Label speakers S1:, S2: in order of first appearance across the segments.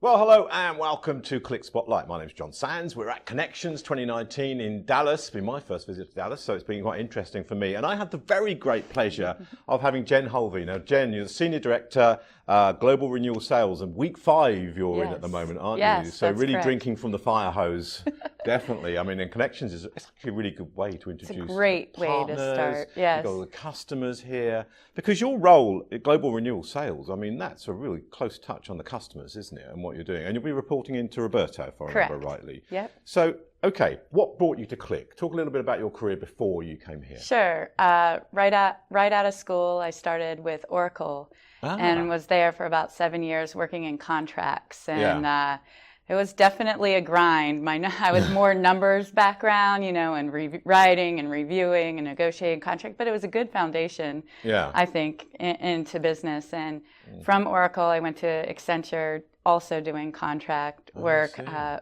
S1: Well, hello and welcome to Qlik Spotlight. My name is John Sands. We're at Connections 2019 in Dallas. It's been my first visit to Dallas, so it's been quite interesting for me. And I had the very great pleasure of having Jenn Hulvey. Now, Jenn, you're the Senior Director, Global Renewal Sales, and week 5 you're in at the moment, aren't you? So really
S2: correct.
S1: Drinking from the fire hose, definitely. I mean, and Connections is actually a really good way to introduce
S2: It's a great way to start, yes.
S1: You've got the customers here. Because your role at Global Renewal Sales, I mean, that's a really close touch on the customers, isn't it, and what you're doing. And you'll be reporting into Roberto, if I remember rightly.
S2: Yep.
S1: So, okay, what brought you to Qlik? Talk a little bit about your career before you came here.
S2: Sure. Right out of school, I started with Oracle and was there for about 7 years working in contracts. And it was definitely a grind. I was more numbers background, and writing and reviewing and negotiating contract, but it was a good foundation, I think, into business. And from Oracle, I went to Accenture, also doing contract work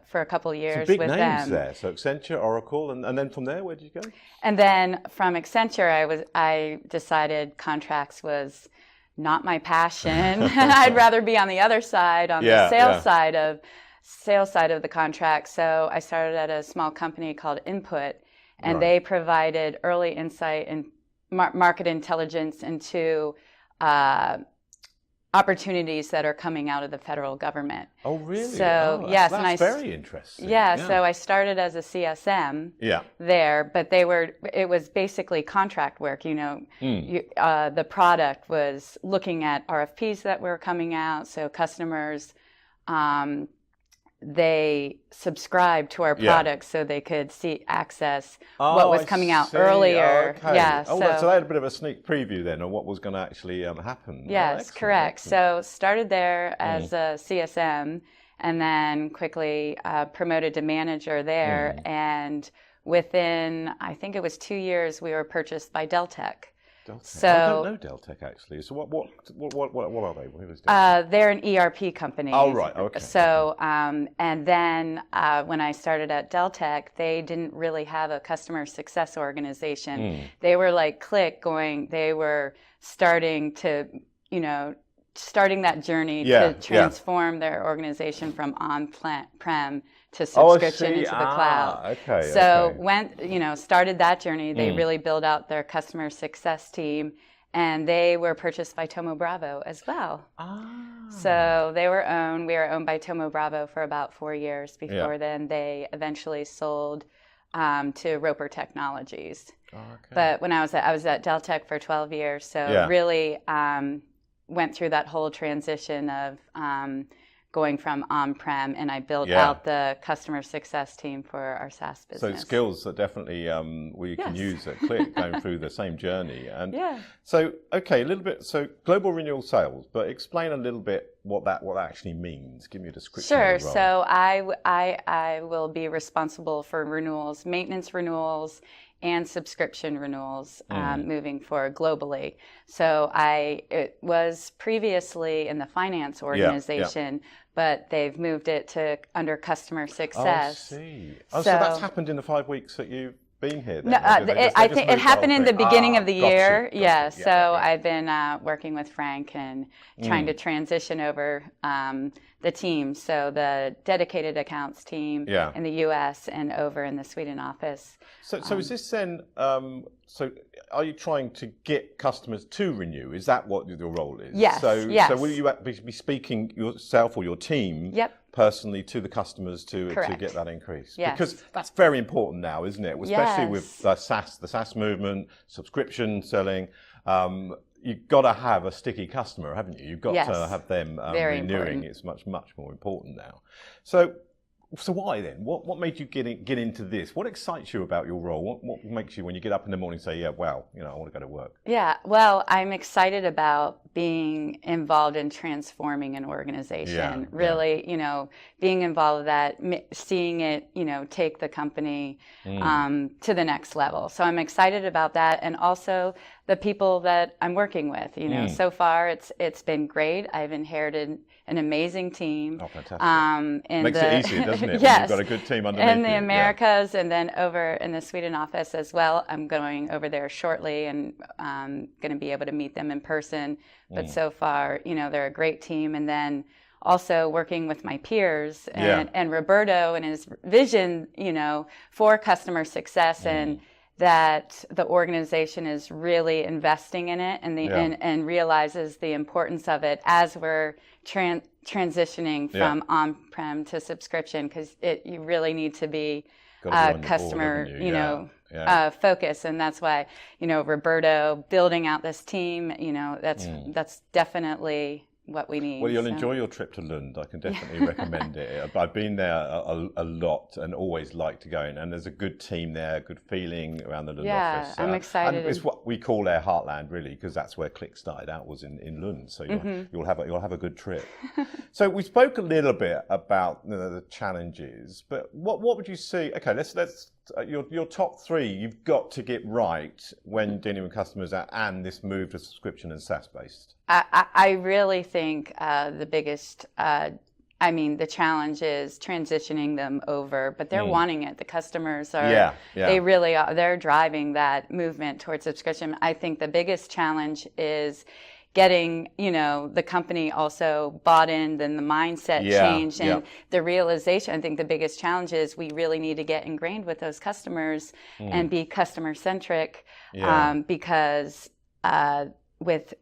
S2: for a couple of years
S1: Some big
S2: with
S1: names
S2: them.
S1: there. So Accenture, Oracle, and then from there, where did you go?
S2: And then from Accenture, I decided contracts was not my passion. I'd rather be on the other side, on the sales side of the contract. So I started at a small company called Input, and they provided early insight and market intelligence into opportunities that are coming out of the federal government.
S1: Oh, really?
S2: So
S1: yes, that's very interesting.
S2: Yeah, so I started as a CSM there, but it was basically contract work. The product was looking at RFPs that were coming out, so customers they subscribed to our products so they could access what was coming out earlier.
S1: Okay.
S2: Yeah,
S1: so they had a bit of a sneak preview then of what was going to actually happen.
S2: Yes, correct. So started there as a CSM and then quickly promoted to manager there. And within, I think it was 2 years, we were purchased by Deltek.
S1: So, I don't know Deltek actually. So what are they? Who is Deltek?
S2: They're an ERP company.
S1: Oh, right. Okay.
S2: So and then when I started at Deltek, they didn't really have a customer success organization. They were like Qlik they were starting that journey to transform their organization from on-prem to subscription into the cloud. Started that journey. They really built out their customer success team, and they were purchased by Thoma Bravo as well. So we were owned by Thoma Bravo for about 4 years. Before then, they eventually sold to Roper Technologies. But when I was at Deltek for 12 years, so really went through that whole transition of going from on-prem, and I built out the customer success team for our SaaS business.
S1: So skills that definitely we can use at Qlik, going through the same journey. And so, okay, a little bit. So global renewal sales, but explain a little bit what that actually means. Give me a description.
S2: Sure.
S1: Of the role.
S2: So I will be responsible for renewals, maintenance renewals, and subscription renewals moving forward globally. So it was previously in the finance organization, but they've moved it to under customer success.
S1: Oh, I see. So that's happened in the 5 weeks that you've been here then?
S2: No, I think it happened in the beginning of the year.
S1: Gotcha.
S2: I've been working with Frank and trying to transition over the team. So the dedicated accounts team in the U.S. and over in the Sweden office.
S1: So is this then, so are you trying to get customers to renew? Is that what your role is?
S2: Yes.
S1: So will you be speaking yourself or your team personally to the customers to get that increase?
S2: Yes.
S1: Because that's very important now, isn't it? Especially with the SaaS movement, subscription selling. You've got to have a sticky customer, haven't you? You've got to have them renewing. Important. It's much more important now. So why then? What made you get into this? What excites you about your role? What makes you, when you get up in the morning, say, I want to go to work?
S2: Yeah, well, I'm excited about being involved in transforming an organization. Really, being involved with that, seeing it, take the company to the next level. So I'm excited about that, and also the people that I'm working with. So far it's been great. I've inherited an amazing team.
S1: Oh, fantastic. Makes it easy, doesn't it? Yes. When you've got a good team underneath
S2: in the Americas, and then over in the Sweden office as well. I'm going over there shortly and going to be able to meet them in person. But so far, they're a great team. And then also working with my peers and Roberto and his vision, for customer success and that the organization is really investing in it and realizes the importance of it as we're transitioning from on-prem to subscription, because you really need to be customer, focus, and that's why Roberto building out this team, that's definitely what we need.
S1: Well, you'll enjoy your trip to Lund. I can definitely recommend it. I've been there a lot and always like to go in. And there's a good team there, good feeling around the Lund office.
S2: Yeah, I'm excited.
S1: And it's what we call our heartland, really, because that's where Qlik started out, was in Lund. So you'll have a good trip. So we spoke a little bit about the challenges, but what would you see? Okay, let's your top 3 you've got to get right when dealing with customers and this move to subscription and SaaS based.
S2: I really think the biggest, the challenge is transitioning them over, but they're wanting it. The customers are, they really are, they're driving that movement towards subscription. I think the biggest challenge is getting, the company also bought in, then the mindset change and the realization. I think the biggest challenge is we really need to get ingrained with those customers and be customer centric because with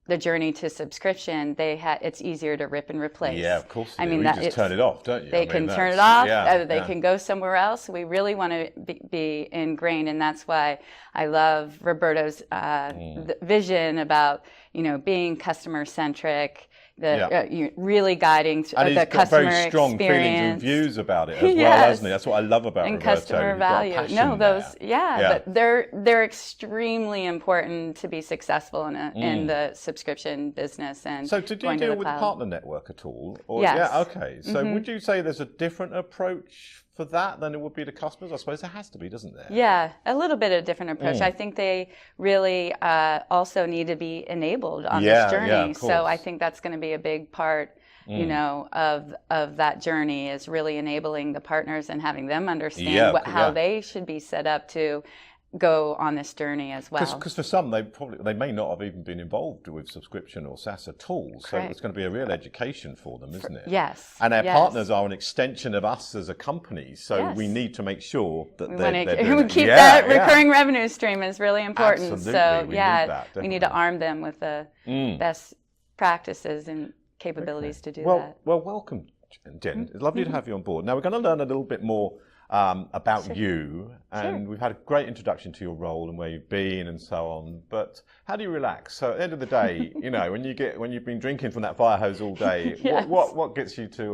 S2: the journey to subscription, it's easier to rip and replace.
S1: Yeah, of course. You just turn it off, don't you?
S2: They can turn it off. They can go somewhere else. We really want to be ingrained, and that's why I love Roberto's vision about being customer centric. Really guiding the customer experience. And he's got very strong feelings and
S1: views about it as well, hasn't he? That's what I love about
S2: and
S1: Roberto.
S2: Customer value. But they're extremely important to be successful in the subscription business. And
S1: so, did you deal with the partner network at all?
S2: Yes.
S1: Yeah. Okay. So, would you say there's a different approach for that than it would be to customers? I suppose there has to be, doesn't there?
S2: Yeah, a little bit of a different approach. I think they really also need to be enabled on this journey. So I think that's going to be a big part, of that journey, is really enabling the partners and having them understand how they should be set up to go on this journey as well.
S1: Because for some, they may not have even been involved with subscription or SaaS at all. So it's going to be a real education for them, isn't it?
S2: Yes.
S1: And our partners are an extension of us as a company. So we need to make sure that we
S2: keep that recurring revenue stream is really important.
S1: Absolutely.
S2: So we need to arm them with the best practices and capabilities to do that.
S1: Well, welcome, Jenn. It's lovely to have you on board. Now we're going to learn a little bit more about you, and we've had a great introduction to your role and where you've been and so on. But how do you relax? So at the end of the day, when you've been drinking from that fire hose all day, what gets you to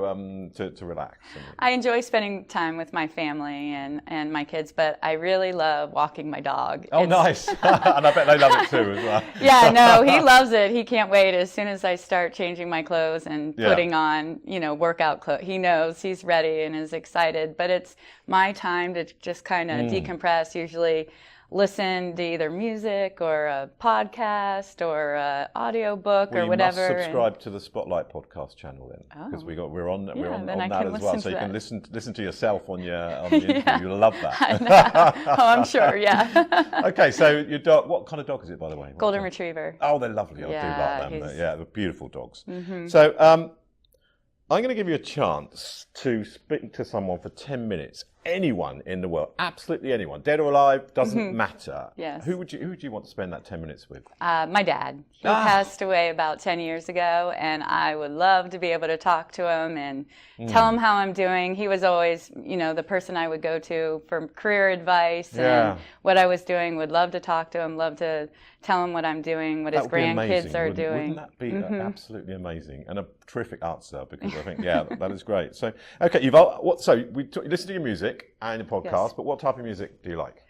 S1: relax?
S2: I enjoy spending time with my family and my kids, but I really love walking my dog.
S1: Oh, nice! And I bet they love it too as well.
S2: Yeah, no, he loves it. He can't wait. As soon as I start changing my clothes and putting on, workout clothes, he knows, he's ready and is excited. But it's my time to just kind of decompress, usually listen to either music or a podcast or an audio book or whatever.
S1: You must subscribe to the Spotlight podcast channel then, because we're on that as well. So you can listen to yourself on the interview. You'll love that.
S2: Oh, I'm sure. Yeah.
S1: Okay, so your dog. What kind of dog is it, by the way?
S2: Golden Retriever.
S1: Oh, they're lovely. I do like them. They're beautiful dogs. So I'm going to give you a chance to speak to someone for 10 minutes. Anyone in the world, absolutely anyone, dead or alive, doesn't matter.
S2: Yes.
S1: Who would you want to spend that 10 minutes with?
S2: My dad. He passed away about 10 years ago, and I would love to be able to talk to him and tell him how I'm doing. He was always, the person I would go to for career advice and what I was doing. Would love to talk to him, love to tell him what I'm doing, what his grandkids are doing.
S1: Wouldn't that be absolutely amazing? And a terrific answer, because I think, that is great. So, okay, you listen to your music and your podcast, but what type of music do you like?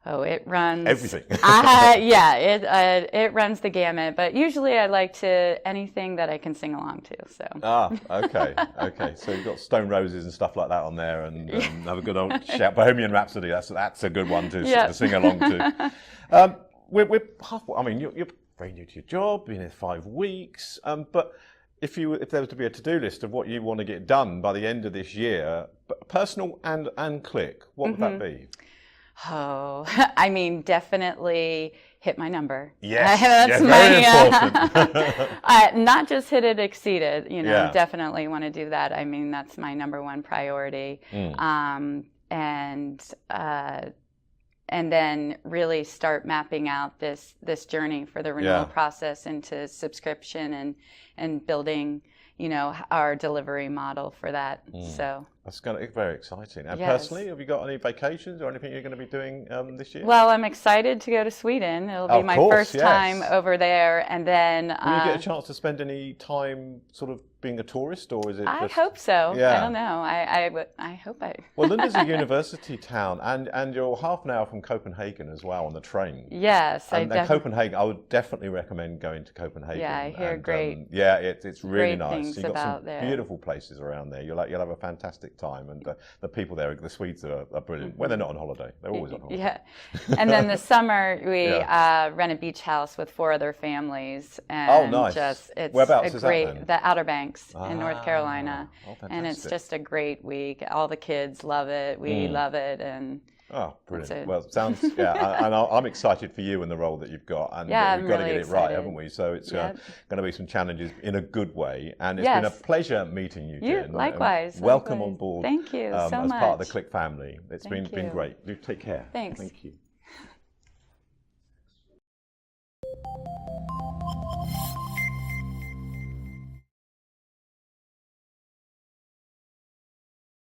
S2: Oh, it runs
S1: everything.
S2: It runs the gamut. But usually, I like anything that I can sing along to. So.
S1: Okay. So you've got Stone Roses and stuff like that on there, and have a good old shout. Bohemian Rhapsody. That's a good one to sing along to. We're halfway. I mean, you're very new to your job. Been here 5 weeks. But if there was to be a to-do list of what you want to get done by the end of this year, personal and Qlik, what would that be?
S2: Oh, definitely hit my number.
S1: Yes,
S2: That's
S1: very important.
S2: Not just hit it, exceed it. You know, definitely want to do that. I mean, that's my number one priority. And then really start mapping out this journey for the renewal process into subscription and building, you know, our delivery model for that. So
S1: that's going to be very exciting. And personally, have you got any vacations or anything you're going to be doing this year?
S2: Well, I'm excited to go to Sweden. It'll be my first time over there, and then
S1: will you get a chance to spend any time sort of being a tourist, or is it?
S2: I hope so. I don't know. I hope I.
S1: Well, Lunda's a university town, and you're half an hour from Copenhagen as well on the train.
S2: Yes,
S1: and Copenhagen. I would definitely recommend going to Copenhagen.
S2: Yeah, I hear great.
S1: It's really
S2: great
S1: nice.
S2: Things
S1: You've got
S2: about
S1: some
S2: there.
S1: beautiful places around there. You'll have a fantastic time, and the people there, the Swedes are brilliant. When they're not on holiday, they're always on holiday.
S2: Yeah, and then this summer we rent a beach house with 4 other families. And
S1: oh, nice.
S2: It's
S1: whereabouts
S2: a
S1: is
S2: great,
S1: that then?
S2: The Outer Banks in North Carolina,
S1: and
S2: it's just a great week. All the kids love it. We love it, and
S1: oh, brilliant! Well, it sounds and I'm excited for you and the role that you've got, and we've got to get it right, haven't we? So it's going to be some challenges in a good way, and it's been a pleasure meeting you, Jenn.
S2: Likewise.
S1: Welcome on board.
S2: Thank you so much.
S1: As part of the Qlik family. It's been great. You take care.
S2: Thanks.
S1: Thank you.